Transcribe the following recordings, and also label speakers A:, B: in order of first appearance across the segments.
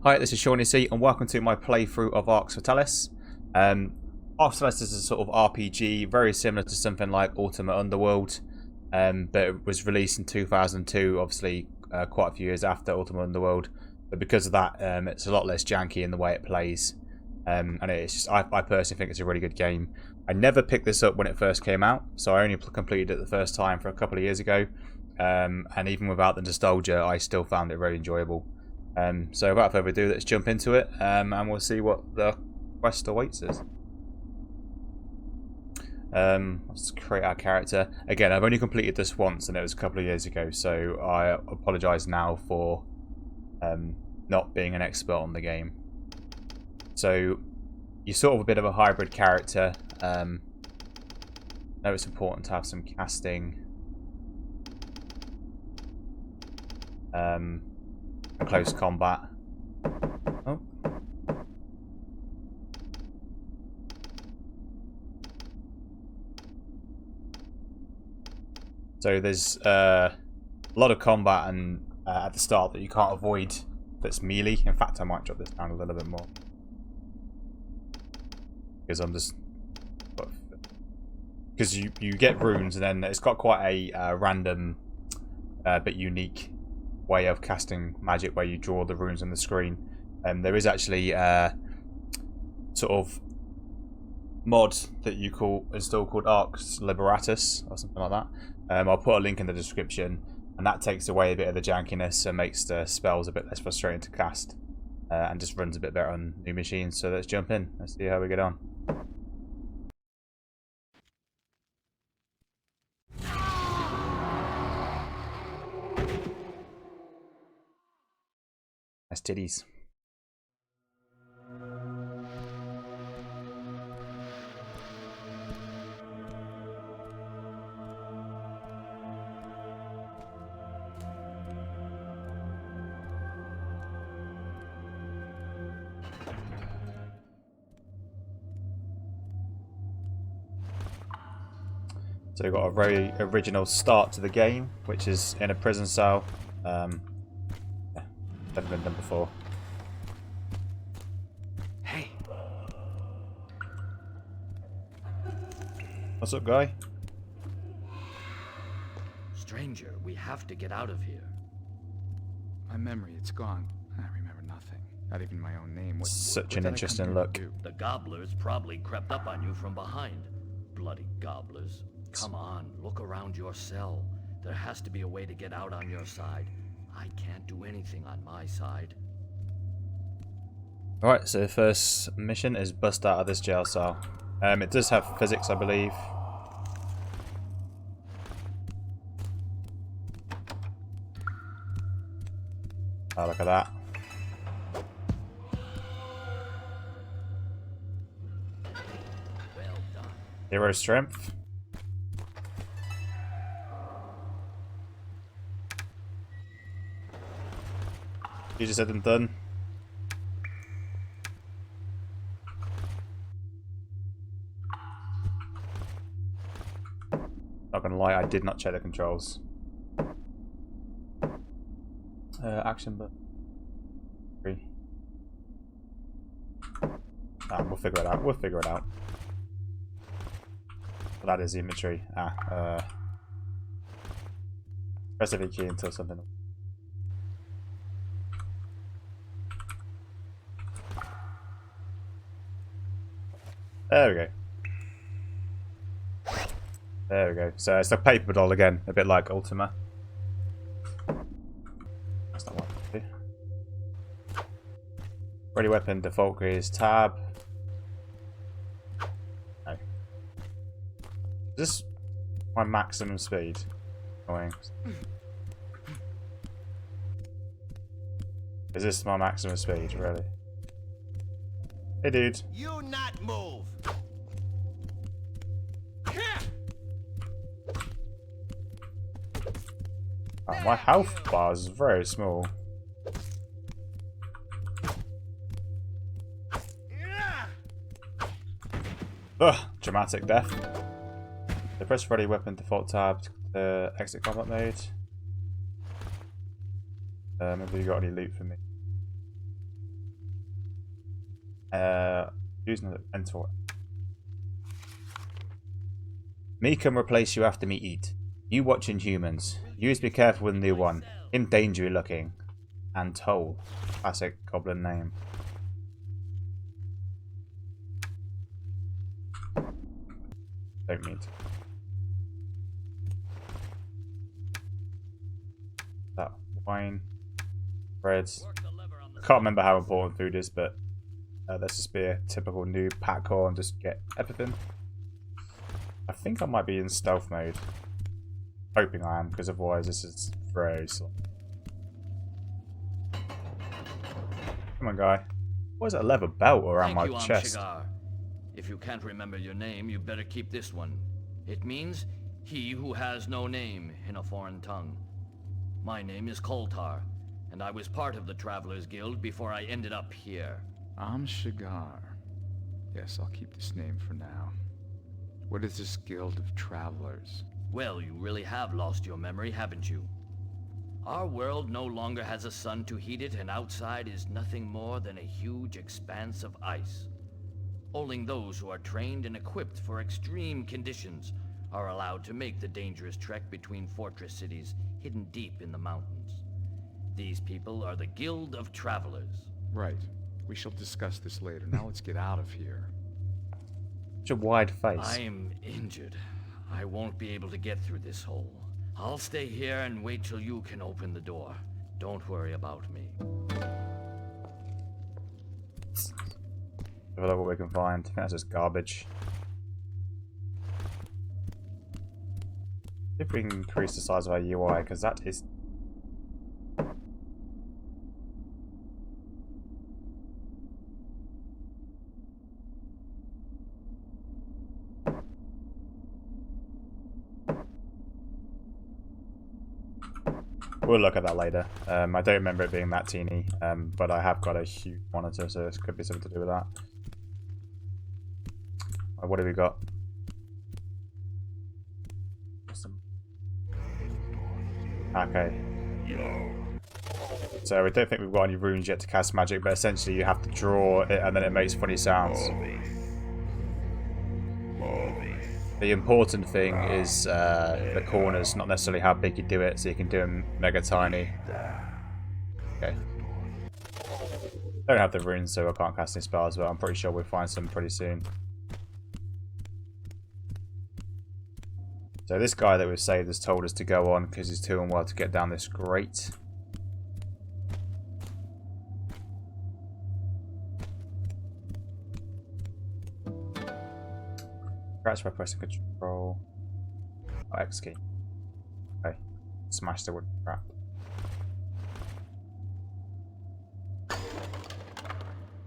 A: Hi, this is Shawnee C, and welcome to my playthrough of Arx Fatalis. Arx Fatalis is a sort of RPG, very similar to something like Ultimate Underworld, but it was released in 2002, obviously quite a few years after Ultimate Underworld. But because of that, it's a lot less janky in the way it plays, and it's just, I personally think it's a really good game. I never picked this up when it first came out, so I only completed it the first time for a couple of years ago, and even without the nostalgia, I still found it very enjoyable. So without further ado, let's jump into it, and we'll see what the quest awaits us. Let's create our character. Again, I've only completed this once, and it was a couple of years ago, so I apologise now for not being an expert on the game. So, you're sort of a bit of a hybrid character. I know it's important to have some casting. Close combat. Oh. So there's a lot of combat and at the start that you can't avoid that's melee. In fact, I might drop this down a little bit more. Because I'm just... Because you get runes, and then it's got quite a random but unique way of casting magic where you draw the runes on the screen. There is actually a sort of mod that you install called Arx Libertatis or something like that. I'll put a link in the description, and that takes away a bit of the jankiness and makes the spells a bit less frustrating to cast, and just runs a bit better on new machines. So let's jump in. Let's see how we get on. That's titties. So we've got a very original start to the game, which is in a prison cell. Never been done before.
B: Hey.
A: What's up, guy?
B: Stranger, we have to get out of here.
C: My memory, it's gone. I remember nothing. Not even my own name.
A: Such an interesting look.
B: The gobblers probably crept up on you from behind. Bloody gobblers. Come on, look around your cell. There has to be a way to get out on your side. I can't do anything on my side.
A: Alright, so the first mission is bust out of this jail cell. It does have physics, I believe. Oh, look at that.
B: Well done.
A: Hero strength. Easier said than done. Not gonna lie, I did not check the controls. Action button. 3. We'll figure it out. We'll figure it out. But that is the inventory. Press the V key until something. There we go. There we go. So it's a paper doll again, a bit like Ultima. That's not what I do. Ready weapon, default key is tab. No. Is this my maximum speed? Annoying. Is this my maximum speed, really? Hey, dude.
D: You not move.
A: Oh, my health bar is very small. Ugh, dramatic death. So press ready weapon default tab to exit combat mode. Have you got any loot for me? Using the enter. Me can replace you after me eat. You watching humans. Use be careful with the new one. Him dangerous looking. And Toll. Classic goblin name. Don't mean to. That wine. Breads. Can't remember how important food is, but let's just be a typical noob, pack core, and just get everything. I think I might be in stealth mode. Hoping I am, because otherwise this is very slow. Come on, guy. What is it, a leather belt around my chest?
B: If you can't remember your name, you better keep this one. It means he who has no name in a foreign tongue. My name is Koltar, and I was part of the Travelers Guild before I ended up here.
C: Shigar. Yes, I'll keep this name for now. What is this Guild of Travelers?
B: Well, you really have lost your memory, haven't you? Our world no longer has a sun to heat it, and outside is nothing more than a huge expanse of ice. Only those who are trained and equipped for extreme conditions are allowed to make the dangerous trek between fortress cities hidden deep in the mountains. These people are the Guild of Travelers.
C: Right. We shall discuss this later. Now let's get out of here.
A: Such a wide face.
B: I'm injured. I won't be able to get through this hole. I'll stay here and wait till you can open the door. Don't worry about me.
A: Have a look what we can find. I think that's just garbage. If we can increase the size of our UI, because that is... We'll look at that later. I don't remember it being that teeny, but I have got a huge monitor, so this could be something to do with that. What have we got? Okay. So we don't think we've got any runes yet to cast magic, but essentially you have to draw it and then it makes funny sounds. The important thing is the corners, not necessarily how big you do it, so you can do them mega tiny. Okay. Don't have the runes, so I can't cast any spells, but I'm pretty sure we'll find some pretty soon. So this guy that we've saved has told us to go on because he's too unwell to get down this grate. Scratch by pressing control. Oh, X key. Okay. Smash the wooden crap.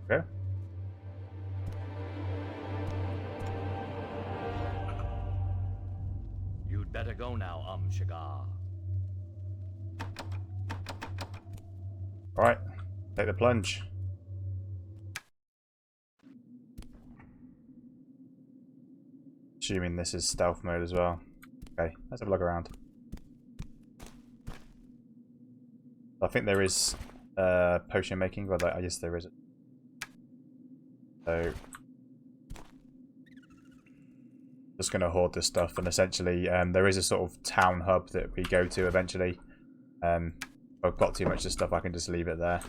A: Okay.
B: You'd better go now, Shigar.
A: Alright. Take the plunge. Assuming this is stealth mode as well. Okay, let's have a look around. I think there is potion making, but yes, there is. So, just going to hoard this stuff, and essentially there is a sort of town hub that we go to eventually. If I've got too much of this stuff, I can just leave it there.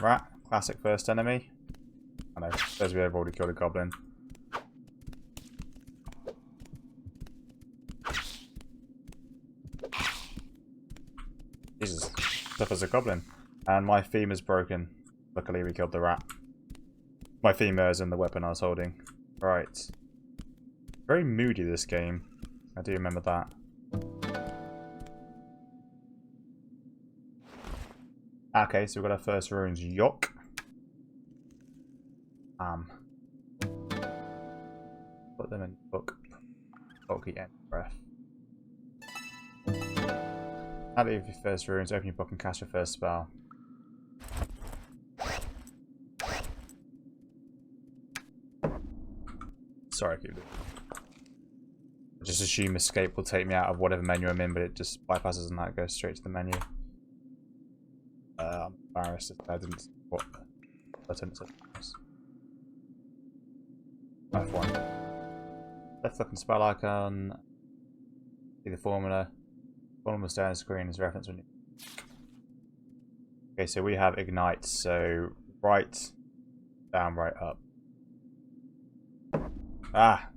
A: Rat, classic first enemy. I know, as we have already killed a goblin. Jesus, tough as a goblin. And my femur is broken. Luckily we killed the rat. My femur is in the weapon I was holding. Right. Very moody this game. I do remember that. Okay, so we've got our first runes. Yok. Put them in book. Bulky end breath. Add your first runes, open your book and cast your first spell. Sorry, I keep doing it. Just assume escape will take me out of whatever menu I'm in, but it just bypasses and that goes straight to the menu. I'm embarrassed if I didn't. What button is it? F1. Left looking spell icon. See the formula. Formula down the screen is reference when you. Okay, so we have ignite. So right, down, right, up. Ah.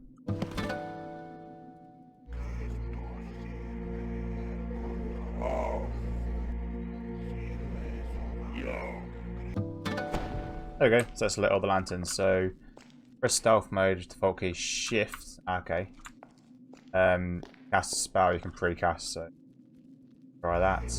A: There we go, so that's lit all the lanterns. So, press stealth mode, default key shift. Okay. Cast a spell you can pre-cast, so try that.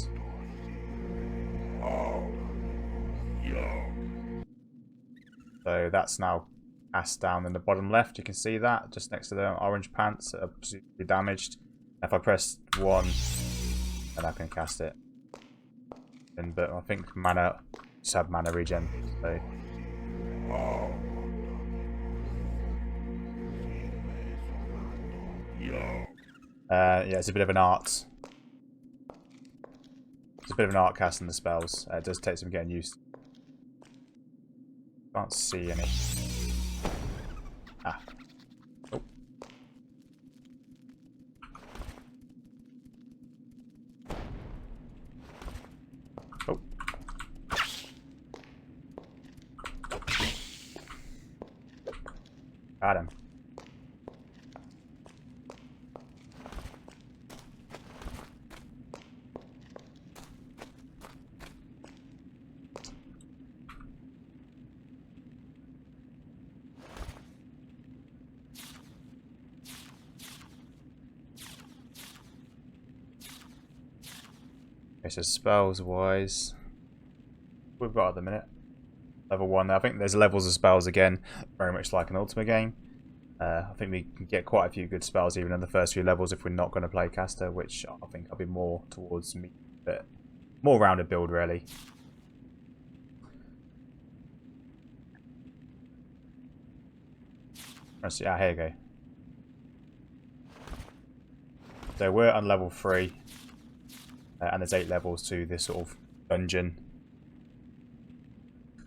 A: So that's now cast down in the bottom left. You can see that just next to the orange pants that are presumably damaged. If I press 1, then I can cast it. But I think mana just have mana regen. So. Yeah, it's a bit of an art. It's a bit of an art casting the spells. It does take some getting used. Can't see any. Ah. Oh. Oh. Got him. Okay, so spells wise, we've got at the minute level 1. I think there's levels of spells again, very much like an Ultima game. I think we can get quite a few good spells even in the first few levels if we're not going to play caster, which I think I'll be more towards me, but more rounded build really. Let's see. Ah, here you go. So we're on level 3. And there's 8 levels to this sort of dungeon.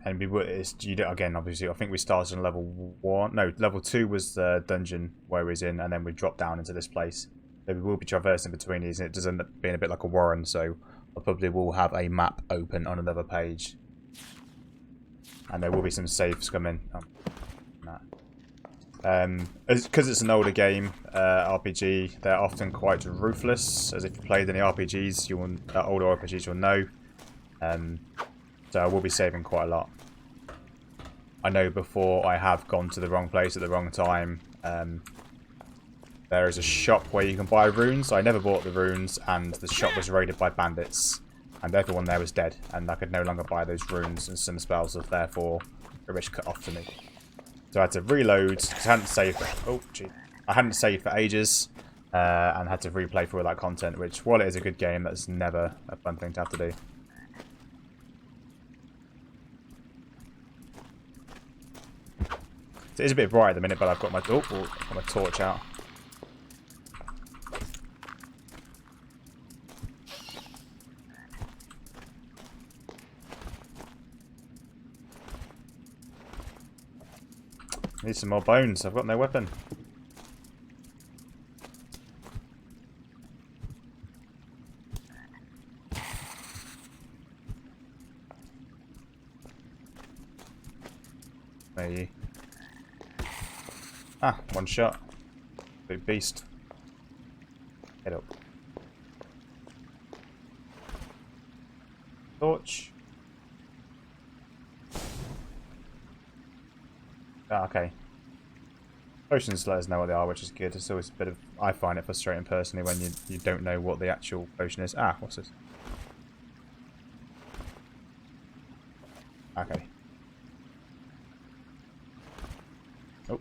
A: And we were, again, obviously, I think we started on level 1. No, level 2 was the dungeon where we was in, and then we dropped down into this place. So we will be traversing between these, and it does end up being a bit like a warren, so I probably will have a map open on another page. And there will be some saves coming. Because it's an older game, RPG, they're often quite ruthless, as if you played any RPGs, older RPGs you'll know. So I will be saving quite a lot. I know before I have gone to the wrong place at the wrong time. There is a shop where you can buy runes. I never bought the runes, and the shop was raided by bandits, and everyone there was dead, and I could no longer buy those runes, and some spells, so therefore a risk cut off to me. So I had to reload, because I hadn't saved for, oh, gee. I hadn't saved for ages, and had to replay through all that content, which, while it is a good game, that's never a fun thing to have to do. So it is a bit bright at the minute, but I've got my, got my torch out. Need some more bones. I've got no weapon. Hey. Ah, one shot. Big beast. Head up. Torch. Ah, okay. Potions let us know what they are, which is good. It's always a bit of... I find it frustrating personally when you don't know what the actual potion is. Ah, what's this? Okay. Oh.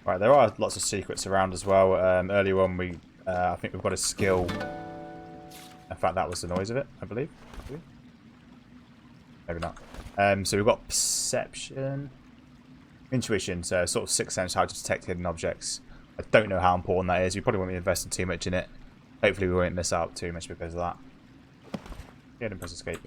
A: Right, there are lots of secrets around as well. Earlier on, I think we've got a skill. In fact, that was the noise of it, I believe. Maybe not. So we've got perception. I think intuition, so sort of sixth sense, how to detect hidden objects. I don't know how important that is. We probably won't be investing too much in it. Hopefully we won't miss out too much because of that. Yeah, didn't press escape.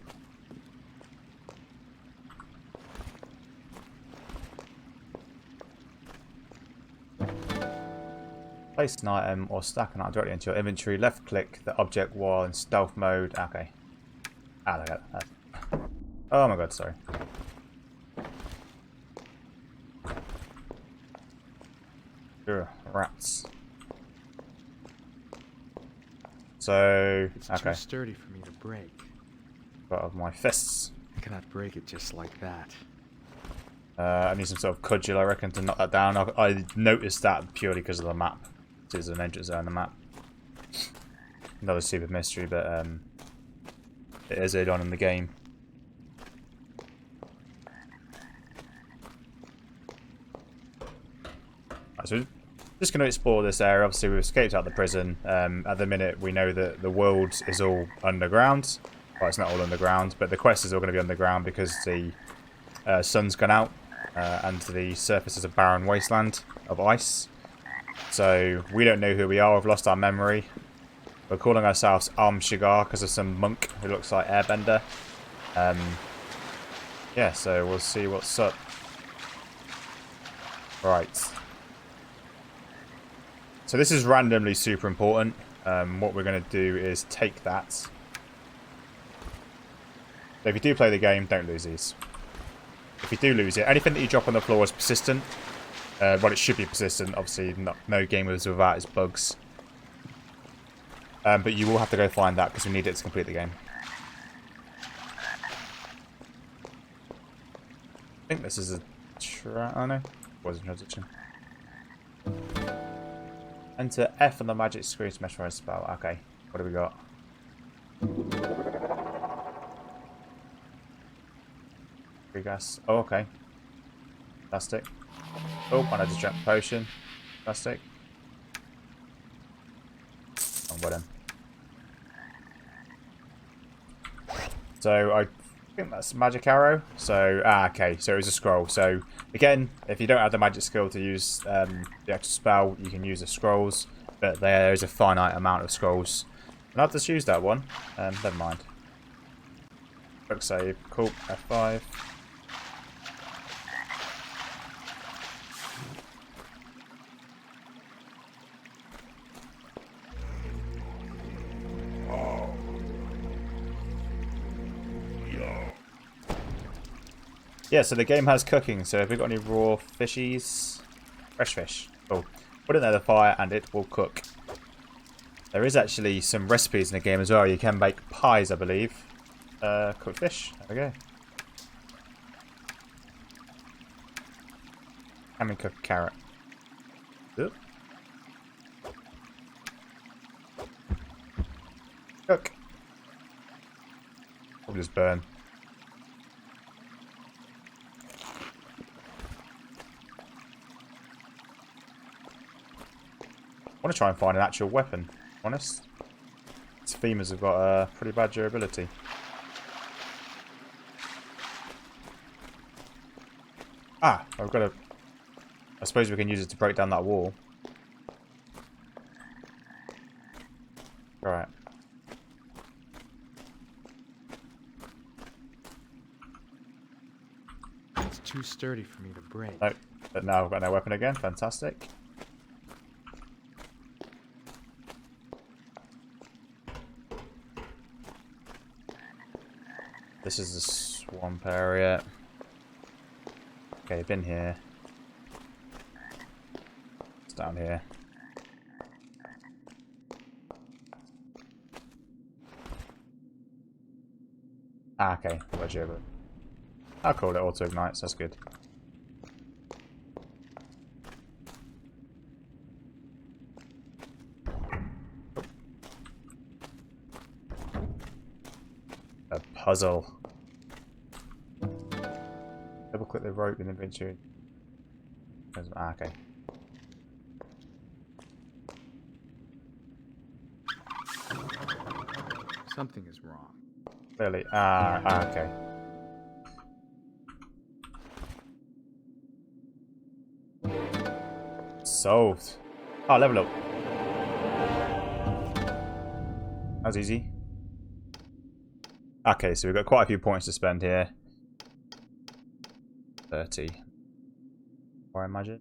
A: Place an item or stack an item directly into your inventory. Left click the object while in stealth mode. Okay. Ah, look at that. Oh my god, sorry. Ugh, rats. So,
C: It's
A: okay.
C: too sturdy for me to break.
A: Got of my fists.
C: I cannot break it just like that.
A: I need some sort of cudgel, I reckon, to knock that down. I noticed that purely because of the map. There's an entrance there on the map. Another stupid mystery, but it is early on in the game. Right, so we're just going to explore this area. Obviously, we've escaped out of the prison. At the minute, we know that the world is all underground. Well, it's not all underground, but the quest is all going to be underground because the sun's gone out and the surface is a barren wasteland of ice. So we don't know who we are. We've lost our memory. We're calling ourselves Shigar because of some monk who looks like Airbender. Yeah, so we'll see what's up. Right. So this is randomly super important. What we're going to do is take that. So if you do play the game, don't lose these. If you do lose it, anything that you drop on the floor is persistent. Well, it should be persistent. Obviously, no game is without its bugs. But you will have to go find that because we need it to complete the game. I think this is a oh no, wasn't transition. Enter F on the magic screen to measure a spell. Okay, what do we got? Free gas. Oh, okay. Plastic. Oh, and I just drank a potion. Plastic. Oh, well done. So I think that's magic arrow. So okay, so it was a scroll. So again, if you don't have the magic skill to use the actual spell, you can use the scrolls, but there is a finite amount of scrolls. And I've just used that one. Never mind. Quick save. Cool. F5. Yeah, so the game has cooking, so if we've got any raw fishies, fresh fish, oh, put it near the fire and it will cook. There is actually some recipes in the game as well. You can make pies, I believe. Cooked fish, there we go. Can we cook a carrot? Oop. Cook. Probably just burn. I want to try and find an actual weapon, to be honest. These femurs have got pretty bad durability. Ah, I've got a... I suppose we can use it to break down that wall. Right.
C: It's too sturdy for me to break.
A: No, but now I've got no weapon again. Fantastic. This is the swamp area. Okay, been here. It's down here. Ah, okay. Where'd you over? I'll call it auto ignites. That's good. A puzzle. Double click the rope in the inventory. Ah, okay.
C: Something is wrong.
A: Clearly. Ah, okay. solved. Oh, level up. That was easy. Okay, so we've got quite a few points to spend here. 30. Or I imagine.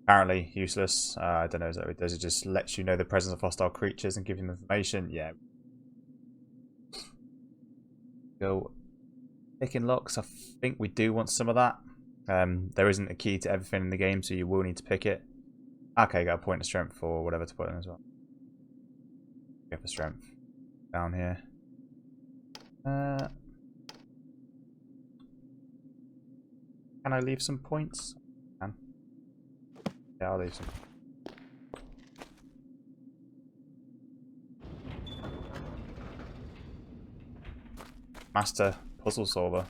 A: Apparently useless. I don't know what it does. It just lets you know the presence of hostile creatures and gives them information. Yeah. Go picking locks. I think we do want some of that. There isn't a key to everything in the game, so you will need to pick it. Okay, got a point of strength or whatever to put in as well. Go for strength down here. Can I leave some points? Can. Yeah, I'll leave some. Master puzzle solver.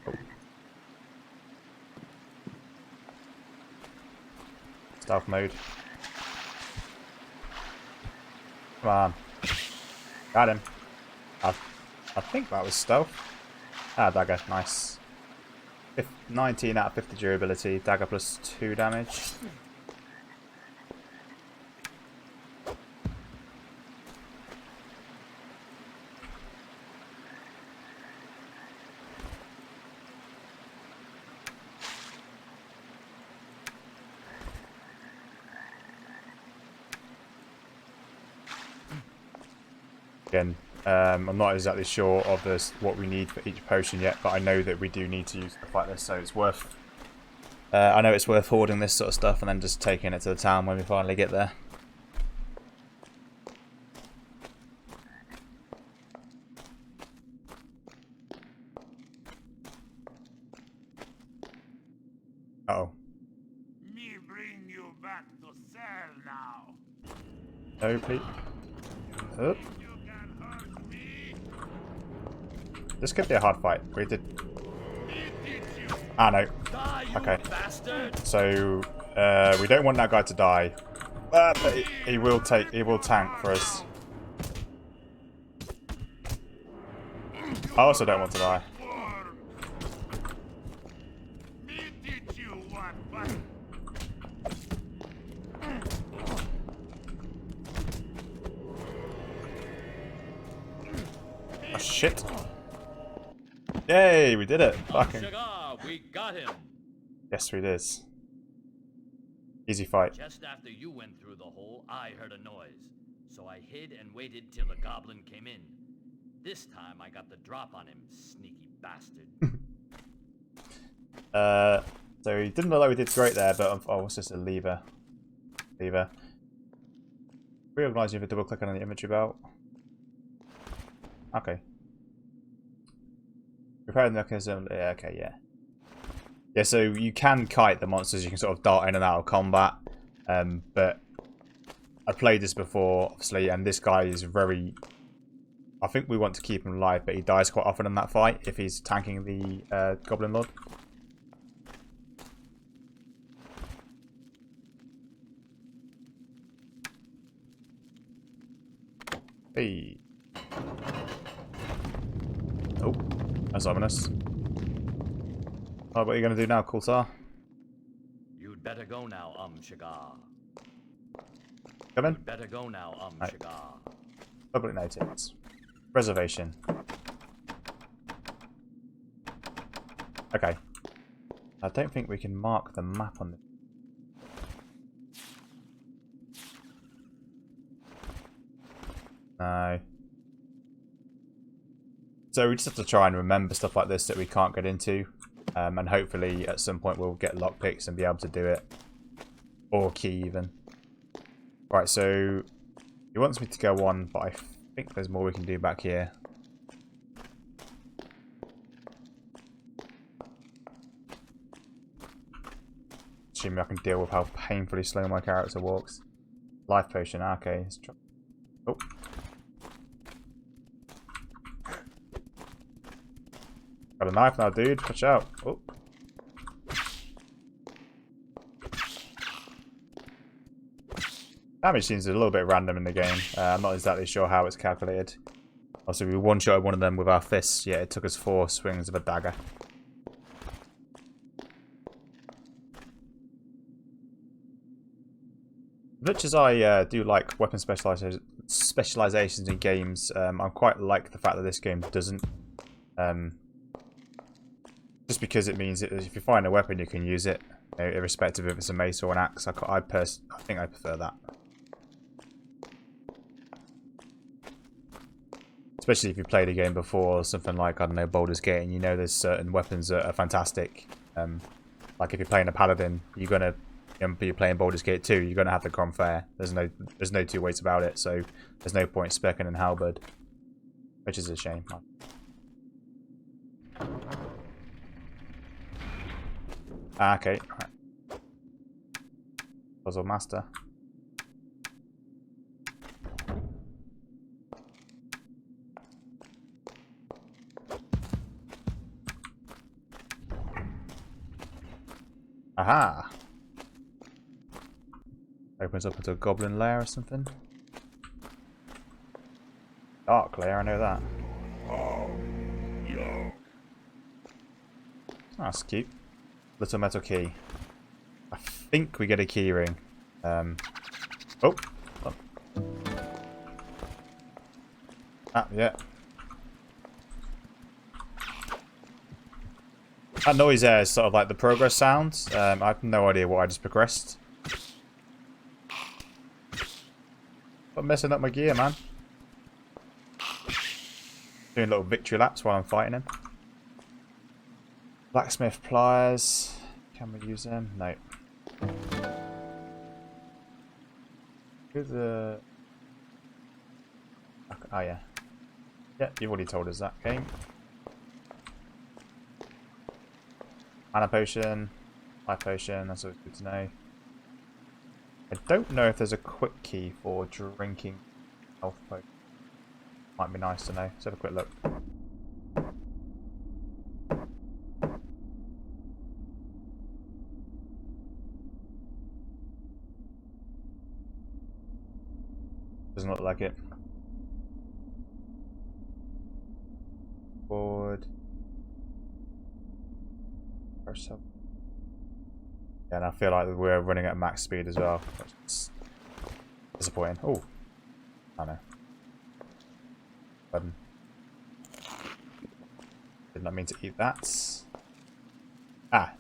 A: Oh. Stealth mode. Come on. Got him. I think that was stealth. Ah, dagger. Nice. 19 out of 50 durability. Dagger plus 2 damage. Again, I'm not exactly sure of what we need for each potion yet, but I know that we do need to use stuff like this, so it's worth... I know it's worth hoarding this sort of stuff and then just taking it to the town when we finally get there. Uh-oh.
D: Me bring you back to cell now.
A: No, please. Oh. This could be a hard fight. We did. Ah, no. Okay. So, we don't want that guy to die. But he will tank for us. I also don't want to die. Oh, shit. Yay, we did it. Fucking.
B: We got him.
A: Yes, we did. Easy fight.
B: Just after you went through the hole, I heard a noise. So I hid and waited till the goblin came in. This time I got the drop on him, sneaky bastard.
A: So he didn't look like we did great there, but oh, what's this? A lever. Lever. Reorganize you for double clicking on the inventory belt. Okay. Repair the mechanism. Yeah, okay, yeah. Yeah, so you can kite the monsters. You can sort of dart in and out of combat. But I played this before, obviously, and this guy is very... I think we want to keep him alive, but he dies quite often in that fight if he's tanking the Goblin Lord. Hey. Oh, that's ominous. Oh, what are you going to do now, Kultar?
B: You'd better go now, Shigar.
A: Come in.
B: You'd better go now,
A: Right.
B: Shigar.
A: Public notice. Reservation. Okay. I don't think we can mark the map on this. No. So we just have to try and remember stuff like this that we can't get into. And hopefully at some point we'll get lockpicks and be able to do it. Or key even. Right, so he wants me to go on, but I think there's more we can do back here. Assuming I can deal with how painfully slow my character walks. Life potion, okay. Oh. Got a knife now, dude. Watch out. Oh. Damage seems a little bit random in the game. I'm not exactly sure how it's calculated. Also, we one-shot one of them with our fists. Yeah, it took us 4 swings of a dagger. As much as I do like weapon specializations in games, I quite like the fact that this game doesn't. Just because it means that if you find a weapon, you can use it, irrespective if it's a mace or an axe. I think I prefer that. Especially if you played a game before or something like, I don't know, Baldur's Gate, and you know there's certain weapons that are fantastic. Like if you're playing a paladin, you're gonna, you're playing Baldur's Gate 2, you're gonna have the Cromfair. There's no two ways about it. So there's no point specking in halberd, which is a shame. Ah, okay. Right. Puzzle master. Aha! Opens up into a goblin lair or something. Dark lair, I know that. Oh, that's cute. Little metal key. I think we get a key ring. Oh. Ah, yeah. That noise there is sort of like the progress sound. I have no idea what I just progressed. I'm messing up my gear, man. Doing little victory laps while I'm fighting him. Blacksmith pliers. Can we use them? No. Who's the... Oh, yeah. Yeah, you've already told us that game. Mana potion. Life potion. That's always good to know. I don't know if there's a quick key for drinking health potion. Might be nice to know. Let's have a quick look. Doesn't look like it. Forward. Yeah, and I feel like we're running at max speed as well. It's disappointing. Oh, I know. Button. Did not mean to eat that. Ah,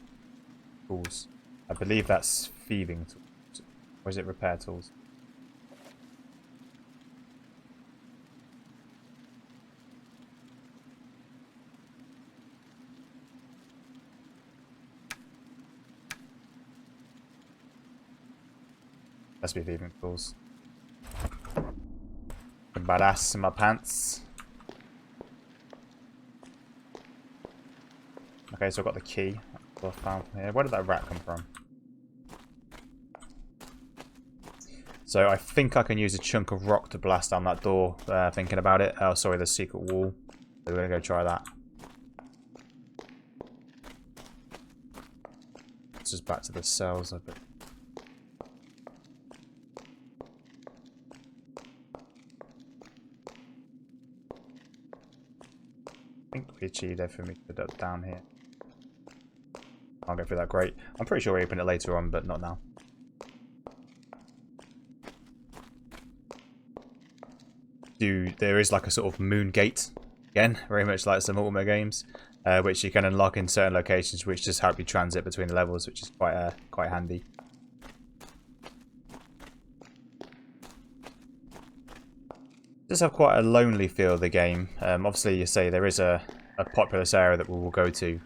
A: tools. I believe that's thieving tools. Or is it repair tools? Must be thieving tools. Some badass in my pants. Okay, so I've got the key. That's what I found from here. Where did that rat come from? So I think I can use a chunk of rock to blast down that door. Thinking about it. Oh, sorry, the secret wall. So we're gonna go try that. It's just back to the cells. I think we achieved everything we could down here. Can't go through that great. I'm pretty sure we open it later on, but not now. There is like a sort of moon gate, again, very much like some Ultimate games, which you can unlock in certain locations, which just help you transit between the levels, which is quite handy. Does have quite a lonely feel, the game. Obviously, you say there is a populous area that we will go to,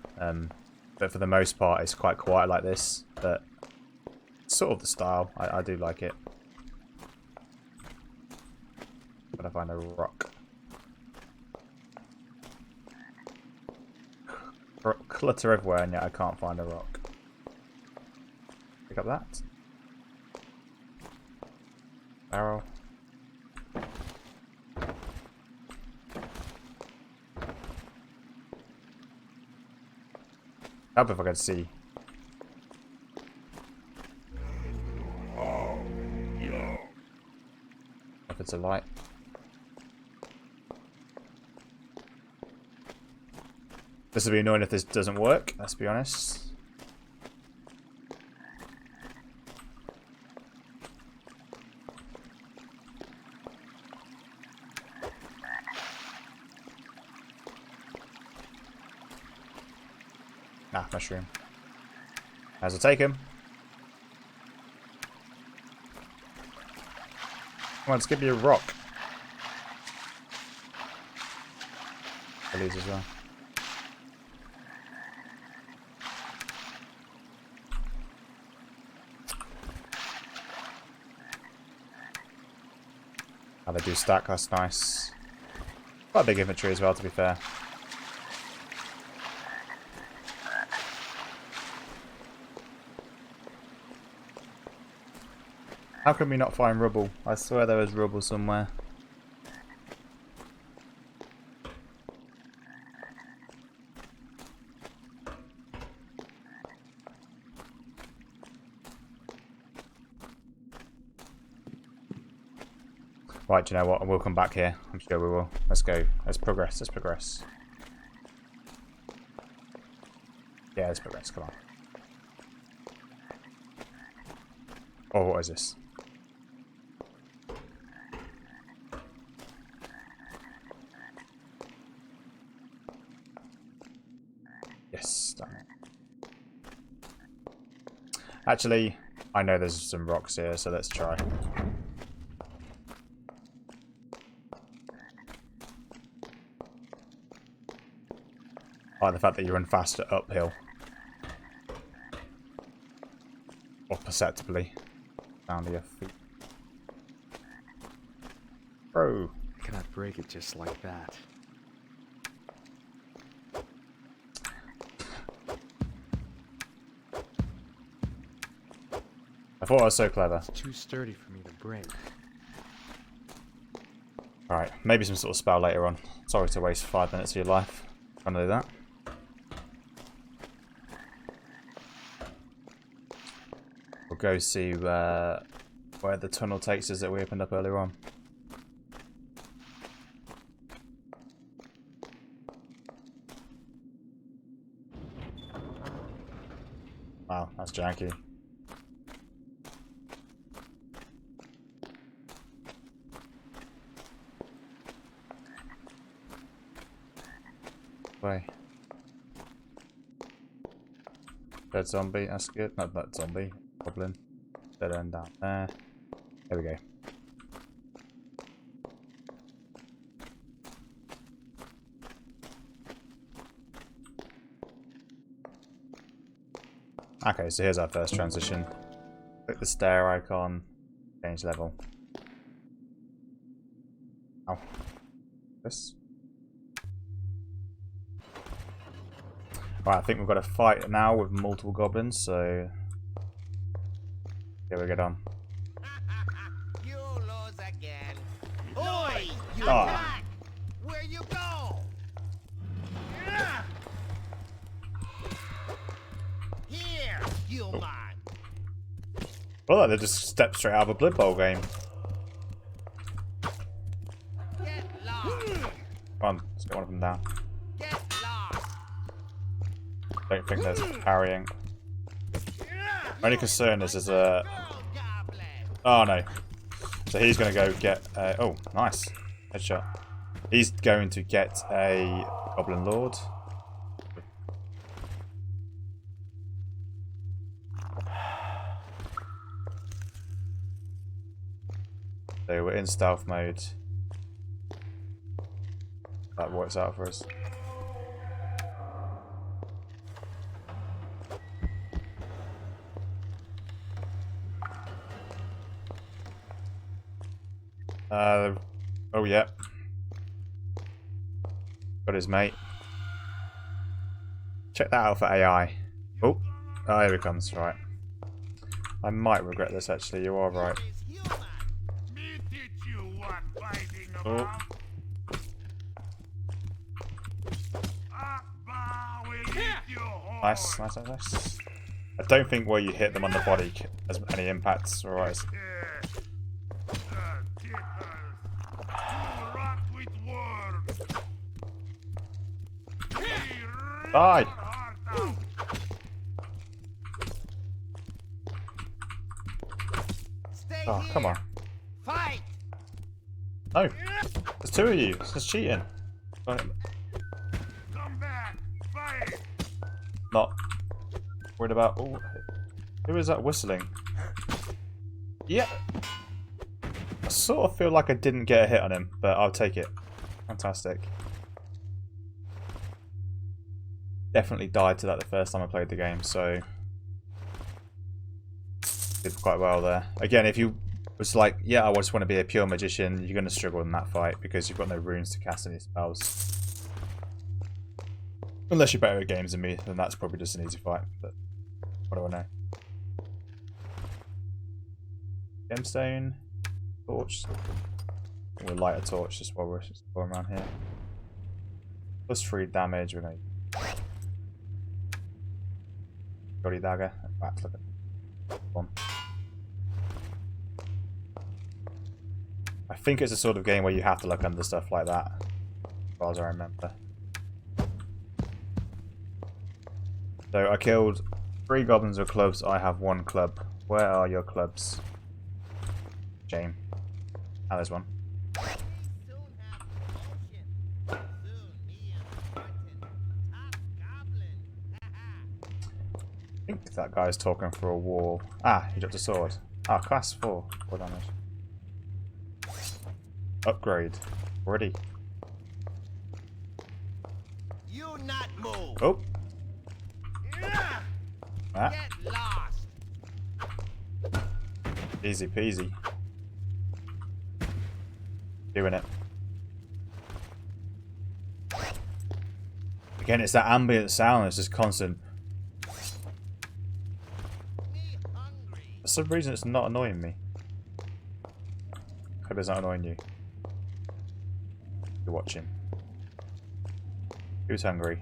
A: but for the most part, it's quite quiet like this. But it's sort of the style. I do like it. Gotta find a rock. Clutter everywhere, and yet I can't find a rock. Pick up that. Barrel. Help if I can see. if it's a light. This will be annoying if this doesn't work, let's be honest. Ah, mushroom. As I take him. Come on, let's give you a rock. Lilies as well. Oh, they do stack, that's nice. Quite a big inventory as well, to be fair. How can we not find rubble? I swear there was rubble somewhere. Right, do you know what? We'll come back here. I'm sure we will. Let's go. Let's progress. Let's progress. Yeah, let's progress. Come on. Oh, what is this? Yes, damn it. Actually, I know there's some rocks here, so let's try. I like the fact that you run faster uphill. Or perceptibly. Down to your feet. Bro.
C: I cannot break it just like that.
A: I thought I was so clever.
C: It's too sturdy for me to break.
A: Alright, maybe some sort of spell later on. Sorry to waste 5 minutes of your life. Trying to do that. We'll go see where the tunnel takes us that we opened up earlier on. Wow, that's janky. Way. Dead zombie, that's good. Not that zombie. Goblin. Dead end down there. There we go. Okay, so here's our first transition. Click the stair icon. Change level. Oh. This. Right, I think we've got a fight now with multiple goblins, so here we get on.
E: You lose again. Oi! You
A: Ah.
E: attack! Where you go? Yeah. Here, human.
A: Well, they just stepped straight out of a Blood Bowl game.
E: Get lost.
A: Come on, let's get one of them down.
E: Get lost.
A: Don't think there's parrying. Only concern is there's a...
E: Go, goblin.
A: Oh no. So he's going to go get a... Oh, nice. Headshot. He's going to get a Goblin Lord. So we're in stealth mode. That works out for us. Oh yeah. Got his mate. Check that out for AI. Oh, here he comes, right. I might regret this actually, you are right.
E: Is human.
D: Me teach you what fighting
A: Oh.
D: about. Akbar will eat you whole.
A: Nice, nice, nice, nice. I don't think where you hit them on the body has any impacts, alright.
D: Tickle rot with worms.
A: Die!
D: Heart out.
E: Stay
A: Oh,
E: here.
A: come on.
E: Fight.
A: No! There's two of you. This is cheating.
D: Come back. Fight.
A: Not worried about... Oh, who is that whistling? Yeah! I sort of feel like I didn't get a hit on him, but I'll take it. Fantastic. Definitely died to that the first time I played the game, so... Did quite well there. Again, if you was like, yeah, I just want to be a pure magician, you're going to struggle in that fight because you've got no runes to cast any spells. Unless you're better at games than me, then that's probably just an easy fight, but what do I know? Gemstone, torch. We'll light a torch just while we're around here. Plus 3 damage, we're going to... Body dagger. In fact, look at one. I think it's a sort of game where you have to look under stuff like that, as far as I remember. So I killed 3 goblins with clubs. I have 1 club. Where are your clubs? Shame. Ah, there's one.
E: Soon have promotion. Soon me and Martin, top goblin.
A: I think that guy's talking for a wall. Ah, he dropped a sword. Ah, class 4. 4 damage. Upgrade. Ready.
E: You not move.
A: Oh.
E: Yeah.
A: Ah,
E: Get lost.
A: easy peasy. Doing it. Again, it's that ambient sound. It's just constant.
E: Me hungry.
A: For some reason, it's not annoying me. Hope it's not annoying you. You're watching. Who's hungry?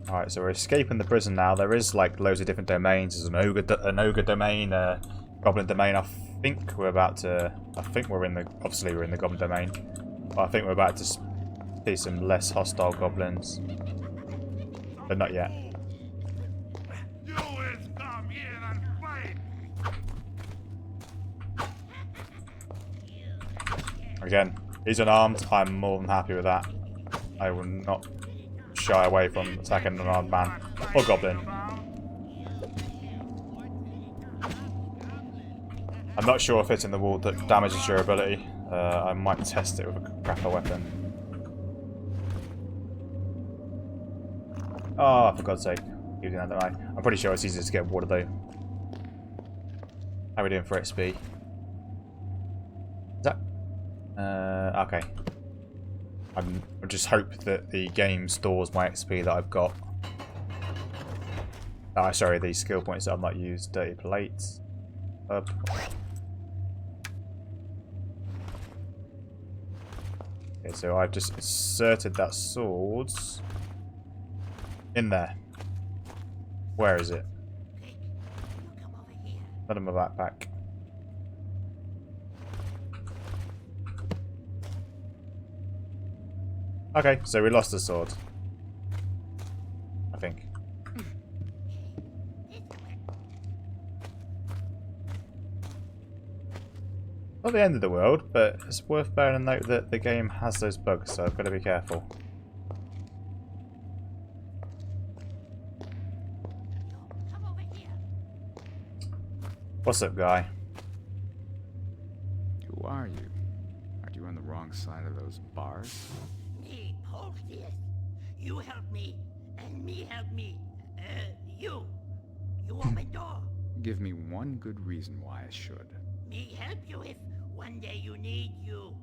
A: Alright, so we're escaping the prison now. There is like loads of different domains. There's an ogre domain, a goblin domain. I think we're about to... I think we're in the... Obviously we're in the goblin domain. But I think we're about to see some less hostile goblins. But not yet.
D: You is come here and fight.
A: Again, he's unarmed. I'm more than happy with that. I will not shy away from attacking an unarmed man or goblin. I'm not sure if hitting the wall that damages your ability. I might test it with a crapper weapon. Oh, for God's sake. Using that, don't I? I'm pretty sure it's easier to get water though. How are we doing for XP? Is that... okay. I just hope that the game stores my XP that I've got. Oh, sorry, the skill points that I've not used. Dirty plates. Up. Okay, so I've just inserted that sword in there. Where is it?
E: Come over here.
A: Not in my backpack. Okay, so we lost the sword. I think. Not the end of the world, but it's worth bearing in note that the game has those bugs, so I've got to be careful.
E: Come over here.
A: What's up, guy?
C: Who are you? Are you on the wrong side of those bars?
E: Me, Porcius. You help me, and me help me. You. You open door.
C: Give me one good reason why I should.
E: Me help you if one day you need you.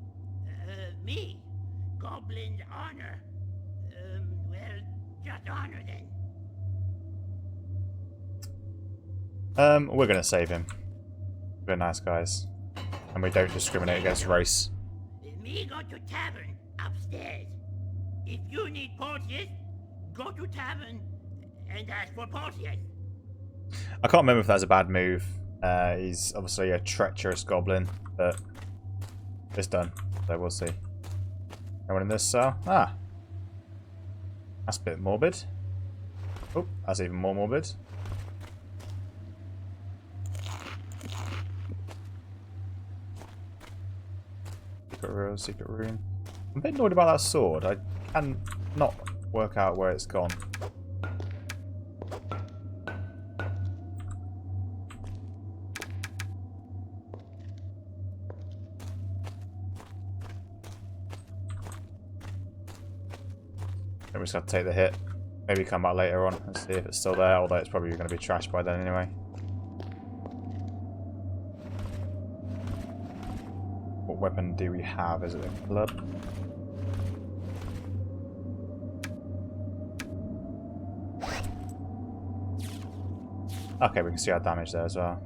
E: Me. Goblin's honor. Well, just honor then.
A: We're gonna save him. We're nice guys. And we don't discriminate against race.
E: Me go to tavern upstairs. If you need Porcius, go to tavern and ask for Porcius.
A: I can't remember if that's a bad move. He's obviously a treacherous goblin, but it's done, so we'll see. Anyone in this cell? Ah. That's a bit morbid. Oh, that's even more morbid. Secret room. I'm a bit annoyed about that sword. I can not work out where it's gone. I'm just going to take the hit. Maybe come back later on and see if it's still there, although it's probably going to be trashed by then anyway. What weapon do we have? Is it a club? Okay, we can see our damage there as well.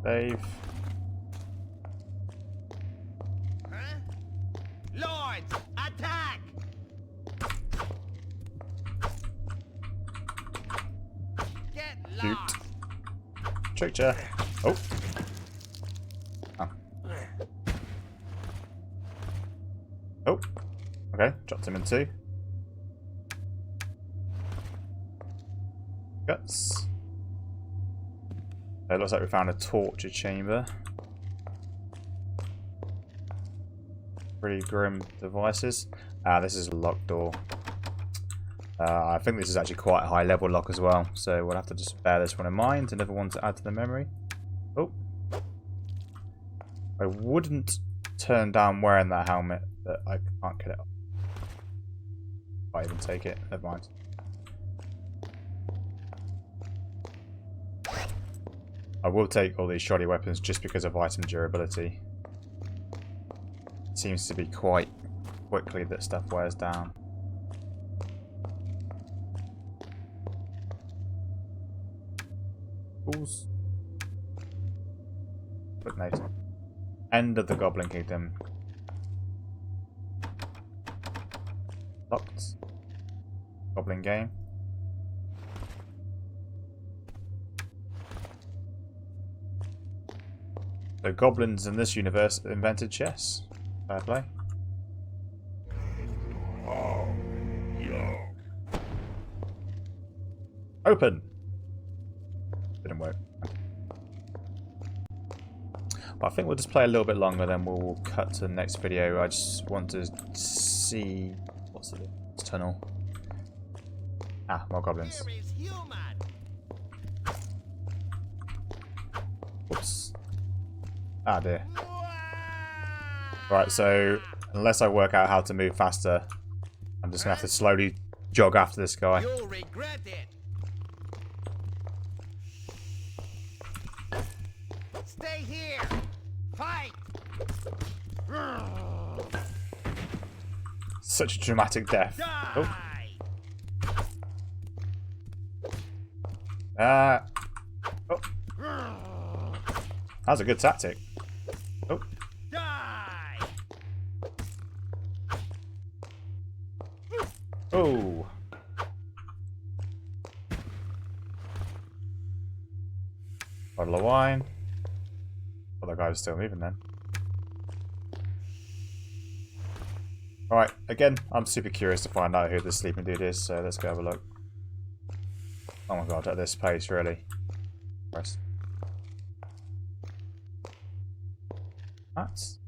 A: Save.
E: Huh? Lords, attack! Get
A: Shoot.
E: lost!
A: Tricked ya. Oh. Oh. Oh. Okay, dropped him in two. Guts. It looks like we found a torture chamber. Pretty grim devices. This is a locked door. I think this is actually quite a high level lock as well, so we'll have to just bear this one in mind. Another one to add to the memory. Oh. I wouldn't turn down wearing that helmet, but I can't get it off. Can't even take it. Never mind. I will take all these shoddy weapons just because of item durability. It seems to be quite quickly that stuff wears down. Fools. Footnote. End of the Goblin Kingdom. Locked. Goblin game. So goblins in this universe invented chess. Fair play. Open! Didn't work. But I think we'll just play a little bit longer, then we'll cut to the next video. I just want to see... What's the tunnel? Ah, more goblins.
E: Here is human.
A: Whoops. Ah, dear. Right, so unless I work out how to move faster, I'm just going to have to slowly jog after this guy.
E: You'll regret it. Stay here. Fight.
A: Such a dramatic death. Oh.
E: Die.
A: Oh. That was a good tactic. Oh.
E: Die.
A: Oh. Bottle of wine. Well, the guy was still moving then. Alright, again, I'm super curious to find out who this sleeping dude is, so let's go have a look. Oh my god, at this pace, really. Press. That's...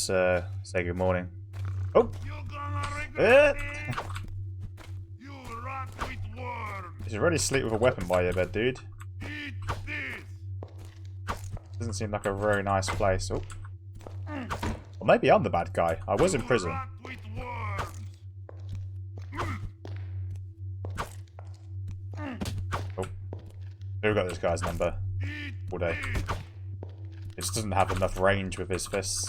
A: Let's say good morning. Oh!
D: You're gonna regret
A: Eh.
D: it. You rot with worms.
A: You should really sleep with a weapon by your bed, dude.
D: Eat this.
A: Doesn't seem like a very nice place. Oh. Or maybe I'm the bad guy. I was in prison.
D: Rot with worms.
A: Oh. Who got this guy's number?
D: Eat
A: All day.
D: this.
A: He just doesn't have enough range with his fists.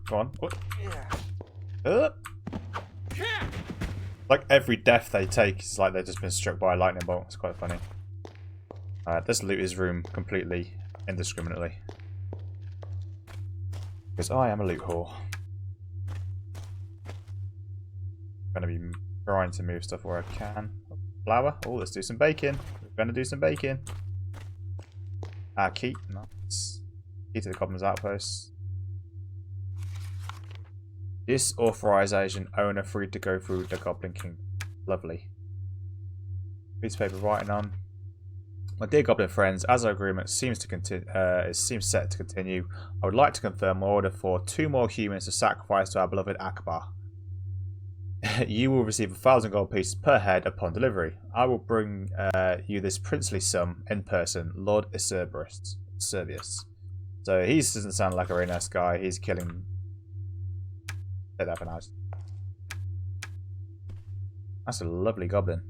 A: Go on. What? Like every death they take is like they've just been struck by a lightning bolt. It's quite funny. Alright, let's loot his room completely indiscriminately. Because I am a loot whore. I'm going to be trying to move stuff where I can. Flour. Oh, let's do some baking. We're going to do some baking. Key. Nice. Key to the Goblin's outpost. Disauthorization. Owner free to go through the Goblin King. Lovely. Piece of paper writing on. My dear Goblin friends, as our agreement seems set to continue, I would like to confirm my order for 2 more humans to sacrifice to our beloved Akbar. You will receive 1,000 gold pieces per head upon delivery. I will bring you this princely sum in person, Lord Servius. So he doesn't sound like a very nice guy. He's killing. Take that for now. That's a lovely goblin.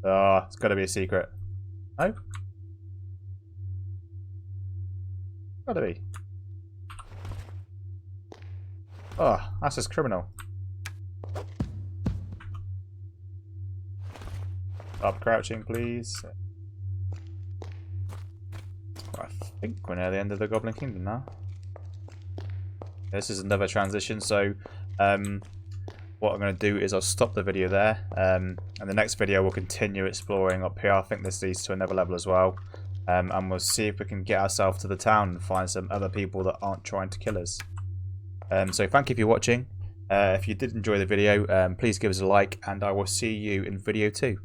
A: Oh, it's got to be a secret. No? Got to be. Oh, that's just criminal. Stop crouching, please. I think we're near the end of the Goblin Kingdom now. This is another transition, so what I'm going to do is I'll stop the video there, and the next video we'll continue exploring up here. I think this leads to another level as well, and we'll see if we can get ourselves to the town and find some other people that aren't trying to kill us. So thank you for watching. If you did enjoy the video, please give us a like, and I will see you in video 2.